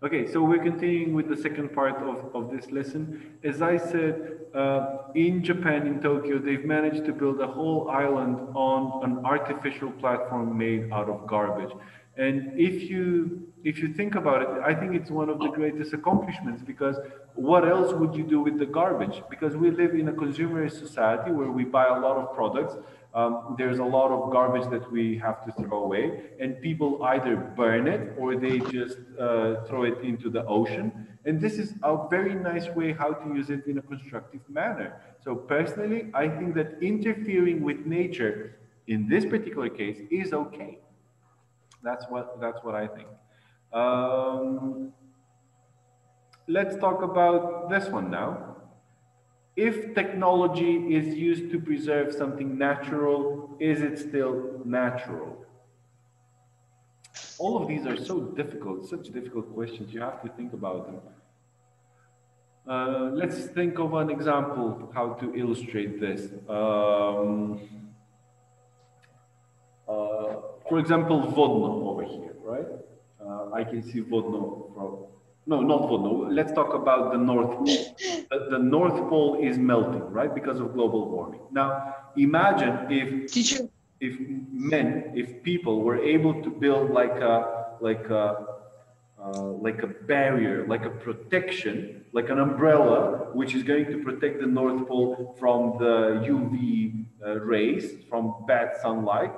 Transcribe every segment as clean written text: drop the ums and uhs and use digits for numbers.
Okay, so we're continuing with the second part of this lesson. As I said, in Japan, in Tokyo, they've managed to build a whole island on an artificial platform made out of garbage. And if you think about it, I think it's one of the greatest accomplishments, because what else would you do with the garbage? Because we live in a consumerist society where we buy a lot of products. There's a lot of garbage that we have to throw away, and people either burn it or they just throw it into the ocean. And this is a very nice way how to use it in a constructive manner. So personally, I think that interfering with nature in this particular case is okay. That's what I think. Um, let's talk about this one now. If technology is used to preserve something natural, is it still natural? All of these are so difficult, such difficult questions. You have to think about them. Let's think of an example how to illustrate this. For example, Vodno over here, right? I can see Vodno from, no, not Vodno. Let's talk about the North Pole. The North Pole is melting, right? Because of global warming. Now, imagine if people were able to build like a barrier, like a protection, like an umbrella, which is going to protect the North Pole from the UV rays, from bad sunlight.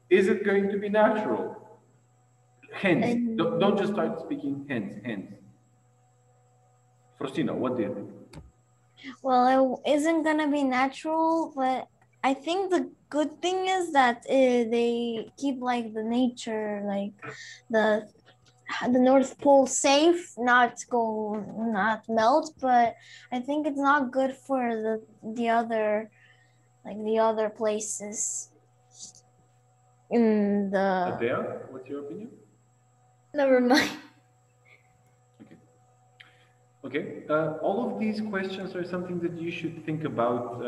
Is it going to be natural? Hence, don't just start speaking hence. Frostina, what do you think? Well, it isn't gonna be natural, but I think the good thing is that they keep like the nature, like the North Pole safe, not melt. But I think it's not good for the other, like the other places in the. Adele, what's your opinion? Never mind. Okay, all of these questions are something that you should think about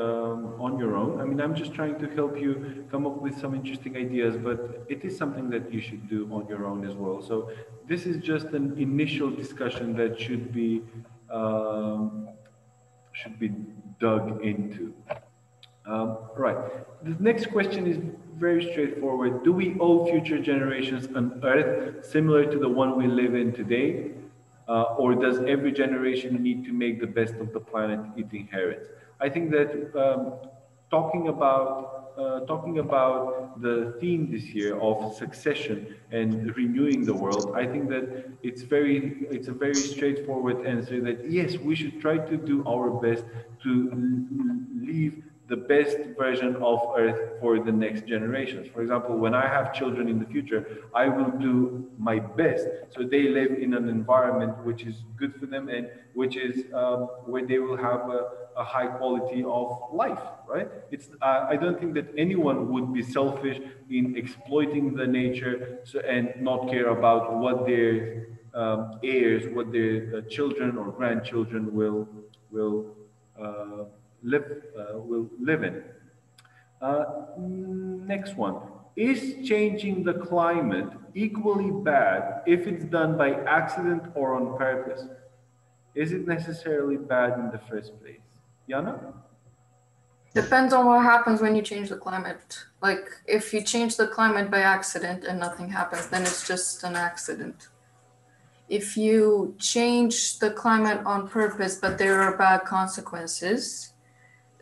on your own. I mean, I'm just trying to help you come up with some interesting ideas, but it is something that you should do on your own as well. So this is just an initial discussion that should be dug into. Right. The next question is very straightforward. Do we owe future generations an Earth similar to the one we live in today? Or does every generation need to make the best of the planet it inherits? I think that talking about the theme this year of succession and renewing the world, I think that it's a very straightforward answer that yes, we should try to do our best to leave the best version of Earth for the next generations. For example, when I have children in the future, I will do my best so they live in an environment which is good for them and which is where they will have a high quality of life, right? I don't think that anyone would be selfish in exploiting the nature and not care about what their heirs, what their children or grandchildren uh, will live in. Next one. Is changing the climate equally bad if it's done by accident or on purpose? Is it necessarily bad in the first place? Yana? Depends on what happens when you change the climate. Like, if you change the climate by accident and nothing happens, then it's just an accident. If you change the climate on purpose, but there are bad consequences,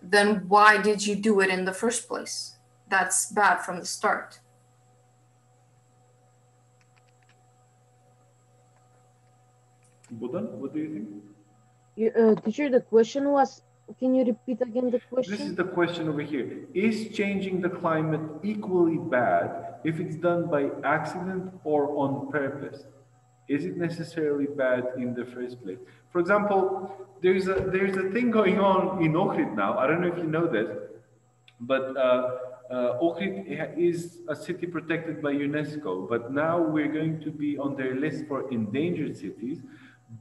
then why did you do it in the first place? That's bad from the start. Budan, what do you think? Teacher, the question was, can you repeat again the question? This is the question over here. Is changing the climate equally bad if it's done by accident or on purpose? Is it necessarily bad in the first place? For example, there's a thing going on in Ohrid now. I don't know if you know this, but Ohrid is a city protected by UNESCO. But now we're going to be on their list for endangered cities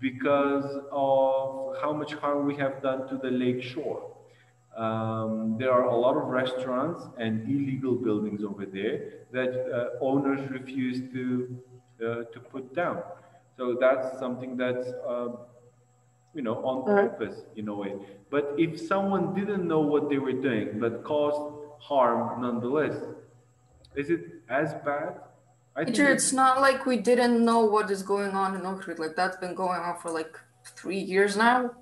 because of how much harm we have done to the lake shore. There are a lot of restaurants and illegal buildings over there that owners refuse to put down. So that's something that's on purpose in a way. But if someone didn't know what they were doing but caused harm nonetheless, is it as bad? I think Teacher, it's not like we didn't know what is going on in Oak Ridge. Like that's been going on for like 3 years now.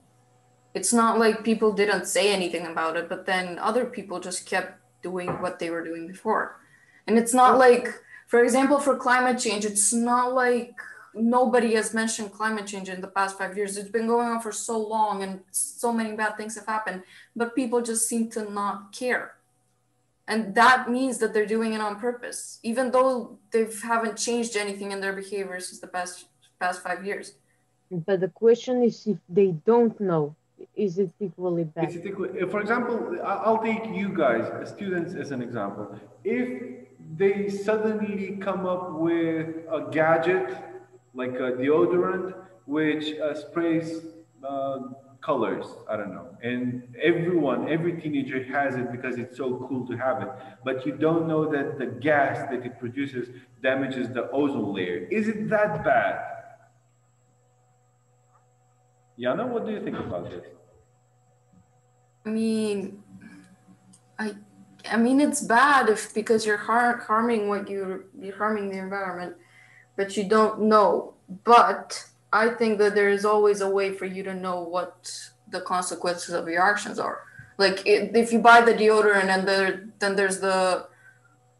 It's not like people didn't say anything about it, but then other people just kept doing what they were doing before. And it's not like, for example, for climate change, it's not like nobody has mentioned climate change in the past 5 years. It's been going on for so long and so many bad things have happened, but people just seem to not care. And that means that they're doing it on purpose, even though they haven't changed anything in their behavior since the past 5 years. But the question is, if they don't know, is it equally bad? For example, I'll take you guys, students, as an example. If they suddenly come up with a gadget like a deodorant which sprays colors, I don't know, and every teenager has it because it's so cool to have it, but you don't know that the gas that it produces damages the ozone layer. Is it that bad? Yana, what do you think about this? I mean, I mean, it's bad because you're harming you're harming the environment, but you don't know. But I think that there is always a way for you to know what the consequences of your actions are. Like if you buy the deodorant and then there's the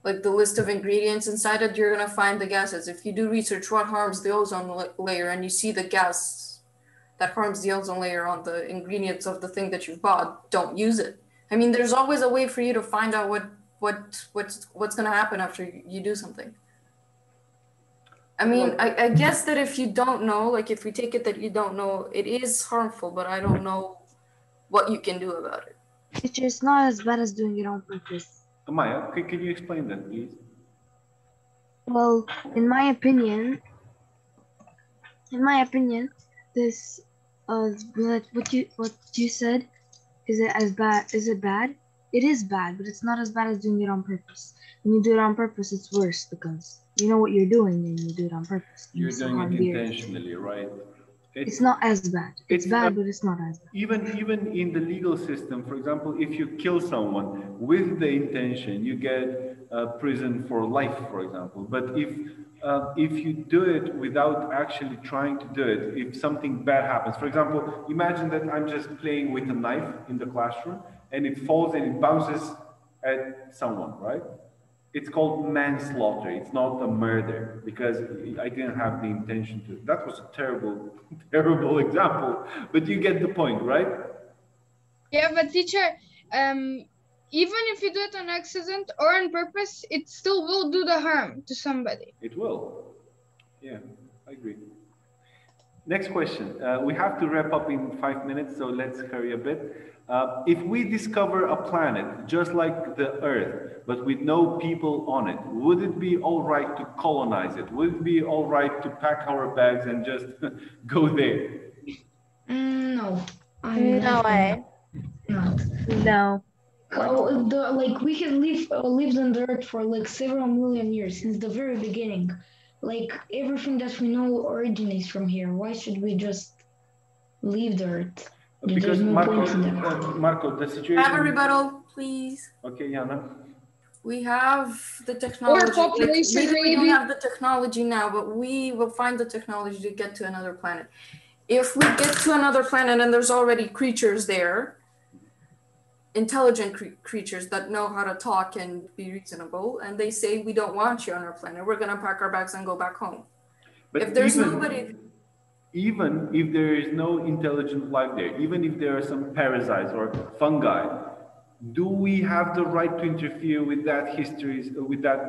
list of ingredients inside it, you're gonna find the gases. If you do research what harms the ozone layer and you see the gas that harms the ozone layer on the ingredients of the thing that you've bought, don't use it. I mean, there's always a way for you to find out what's going to happen after you do something. I mean, I guess that if you don't know, like if we take it that you don't know, it is harmful, but I don't know what you can do about it. It's not as bad as doing it on purpose. Maya, can you explain that, please? Well, in my opinion, this what you said, is it as bad? Is it bad? It is bad, but it's not as bad as doing it on purpose. When you do it on purpose, it's worse because you know what you're doing and you do it on purpose. You're doing it intentionally, right? It's not as bad. It's bad, but it's not as bad. Even in the legal system, for example, if you kill someone with the intention, you get prison for life, for example. But if you do it without actually trying to do it, if something bad happens, for example, imagine that I'm just playing with a knife in the classroom and it falls and it bounces at someone, right? It's called manslaughter. It's not a murder because I didn't have the intention to. That was a terrible, terrible example, but you get the point, right? Yeah, but teacher, even if you do it on accident or on purpose, it still will do the harm to somebody. It will. Yeah, I agree. Next question. We have to wrap up in 5 minutes, so let's hurry a bit. If we discover a planet just like the Earth, but with no people on it, would it be all right to colonize it? Would it be all right to pack our bags and just go there? No. No way. No. No. We have lived on the Earth for like several million years since the very beginning. Like everything that we know originates from here. Why should we just leave the Earth? Because Marco, the situation. Have a rebuttal, please. Okay, Yana. We have the technology. population, Maybe we don't maybe. have the technology now, but we will find the technology to get to another planet. If we get to another planet and there's already creatures there, intelligent creatures that know how to talk and be reasonable, and they say, we don't want you on our planet, we're going to pack our bags and go back home. But if there's nobody... Even if there is no intelligent life there, even if there are some parasites or fungi, do we have the right to interfere with that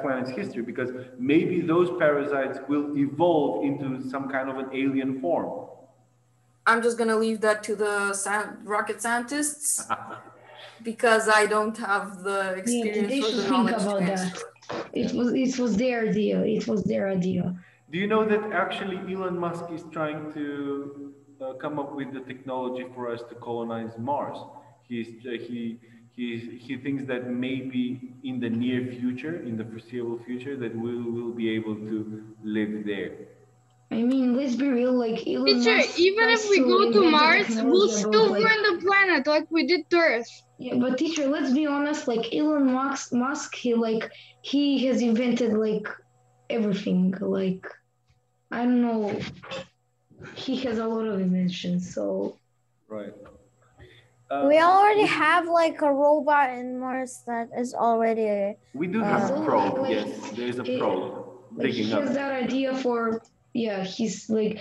planet's history? Because maybe those parasites will evolve into some kind of an alien form. I'm just going to leave that to the rocket scientists. Because I don't have the experience they or should the think knowledge about to that. It was their idea. It was their idea. Do you know that actually Elon Musk is trying to come up with the technology for us to colonize Mars? He thinks that maybe in the near future, in the foreseeable future, that we will be able to live there. I mean, let's be real. Like Elon Teacher, Musk even tries if we to go to invent the Mars, we'll technology about still like. ruin the planet like we did to Earth. Yeah, but teacher, let's be honest. Like Elon Musk, he has invented like everything. Like I don't know, he has a lot of inventions. So Right. We already have like a robot in Mars that is already. We do have a So, probe. like, Yes, there is a probe like he digging up. has that idea for he's like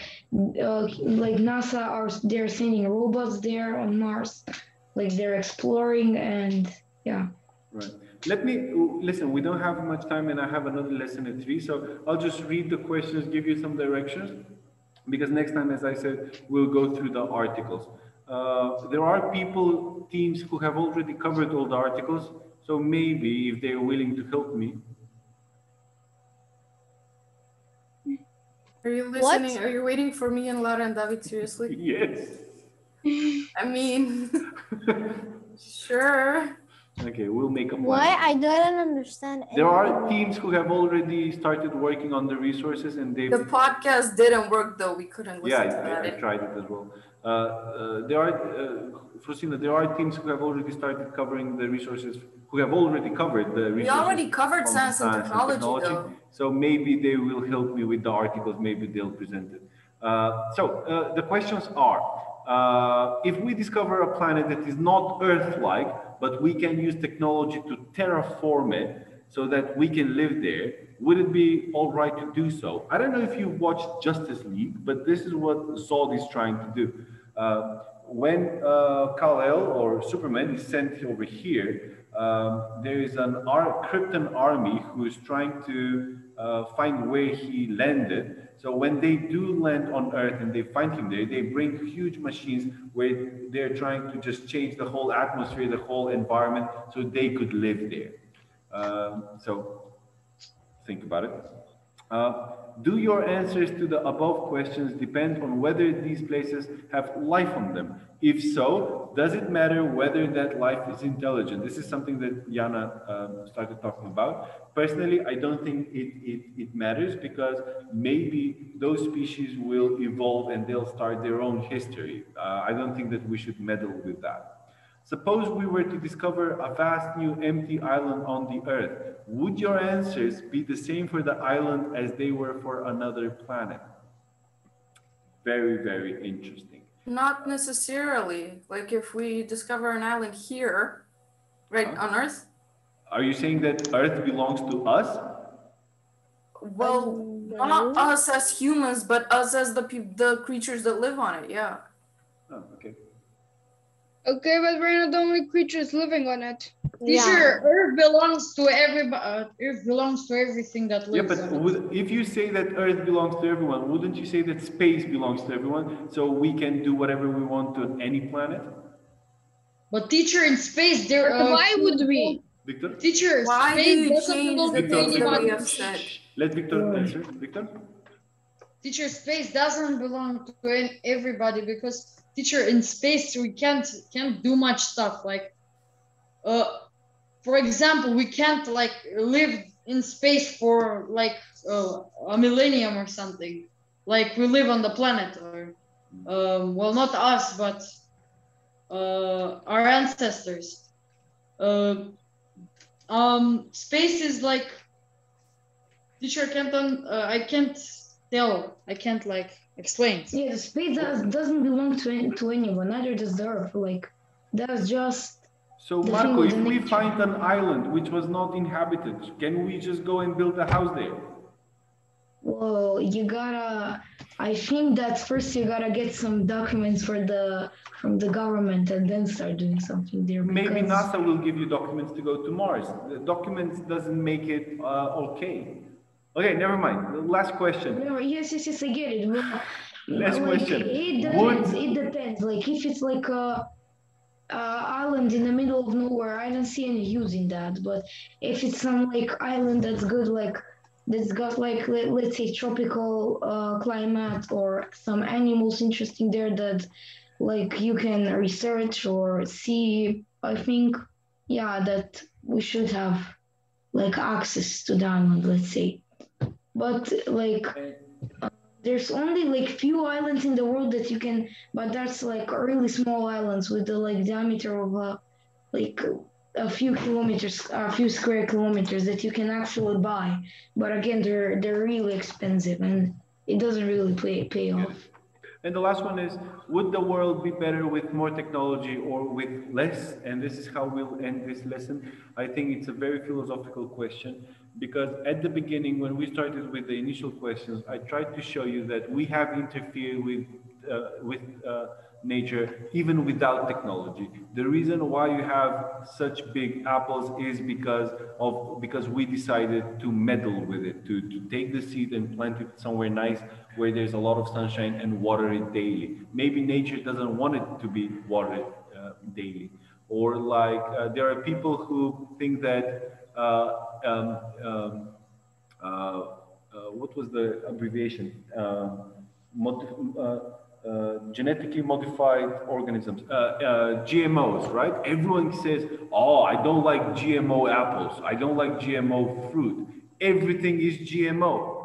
NASA are they're sending robots there on Mars, like they're exploring and yeah. Right. Let me listen. We don't have much time, and I have another lesson at 3. So I'll just read the questions, give you some directions, because next time, as I said, we'll go through the articles. There are teams who have already covered all the articles. So maybe if they're willing to help me. Are you listening? Are you waiting for me and Lara and David seriously? Yes. I mean, sure. Okay, we'll make a plan. Why? I don't understand. There are teams who have already started working on the resources, and they. The podcast didn't work though. We couldn't listen to that. I tried it as well. There are, Frosina, there are teams who have already started covering the resources, who have already covered the resources. We already covered science and technology though. So maybe they will help me with the articles, maybe they'll present it. The questions are, if we discover a planet that is not Earth-like, but we can use technology to terraform it so that we can live there, would it be all right to do so? I don't know if you watched Justice League, but this is what Zod is trying to do. When Kal-El or Superman is sent over here, there is an Krypton army who is trying to find where he landed. So when they do land on Earth and they find him there, they bring huge machines where they're trying to just change the whole atmosphere, the whole environment, so they could live there. So think about it. Do your answers to the above questions depend on whether these places have life on them? If so, does it matter whether that life is intelligent? This is something that Jana started talking about. Personally, I don't think it matters, because maybe those species will evolve and they'll start their own history. I don't think that we should meddle with that. Suppose we were to discover a vast new empty island on the Earth. Would your answers be the same for the island as they were for another planet? Very, very interesting. Not necessarily. Like if we discover an island here, right, on Earth. Are you saying that Earth belongs to us? Well, not us as humans, but us as the creatures that live on it, yeah. Oh, okay. Okay, but we're not the only creatures living on it. Yeah. Teacher, Earth belongs to everybody. Earth belongs to everything that lives Yeah, but on it. if you say that Earth belongs to everyone, wouldn't you say that space belongs to everyone? So we can do whatever we want to any planet? But teacher, in space, there. Why would we? Victor? Teacher, Why do space you doesn't change belong the to things that we anyone. have said? Let Victor answer. Victor? Teacher, space doesn't belong to everybody, because teacher, in space we can't do much stuff. Like, for example, we can't like live in space for like a millennium or something. Like we live on the planet, or well, not us, but our ancestors. Space is like, teacher, I can't tell. I can't like explain. Yeah, the space doesn't belong to anyone, neither does the Earth. Like that's just. So Marco, if we find an island which was not inhabited, can we just go and build a house there? Well, I think that first you gotta get some documents from the government and then start doing something there. Maybe NASA will give you documents to go to Mars. The documents doesn't make it okay. Okay, never mind. The last question. Yes, I get it. Well, last question. It depends. Like if it's like a island in the middle of nowhere, I don't see any use in that. But if it's some like island that's good, like that's got like let's say tropical climate or some animals interesting there that like you can research or see, I think that we should have like access to the island, let's say. But like there's only like few islands in the world that you can, but that's like really small islands with the like diameter of like a few kilometers, a few square kilometers that you can actually buy. But again, they're really expensive and it doesn't really pay off. And the last one is, would the world be better with more technology or with less? And this is how we'll end this lesson. I think it's a very philosophical question, because at the beginning, when we started with the initial questions, I tried to show you that we have interfered with nature even without technology. The reason why you have such big apples is because we decided to meddle with it, to take the seed and plant it somewhere nice where there's a lot of sunshine and water it daily. Maybe nature doesn't want it to be watered daily. Or like there are people who think that what was the abbreviation? Genetically modified organisms, GMOs, right? Everyone says, oh, I don't like GMO apples, I don't like GMO fruit. Everything is GMO.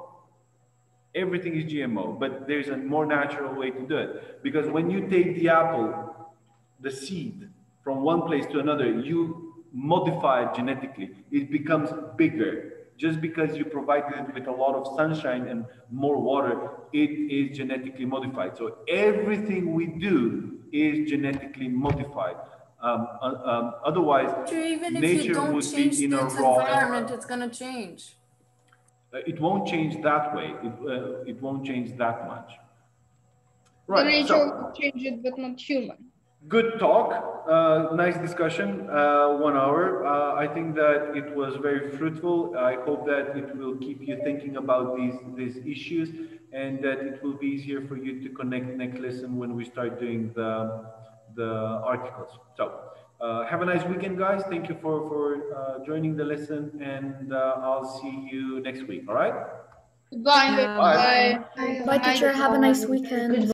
Everything is GMO, but there's a more natural way to do it. Because when you take the apple, the seed, from one place to another, you modify it genetically. It becomes bigger. Just because you provided it with a lot of sunshine and more water, it is genetically modified. So everything we do is genetically modified. Otherwise, Even if you nature don't would change be in a its raw environment, it's gonna change. It won't change that way. It won't change that much. The Right. nature So, will change it, but not human. good talk. Nice discussion. 1 hour. I think that it was very fruitful. I hope that it will keep you thinking about these issues, and that it will be easier for you to connect next lesson when we start doing the articles. So. Have a nice weekend, guys. Thank you for joining the lesson, and I'll see you next week. All right? Goodbye. Bye. Bye. Bye, teacher. Have a nice weekend.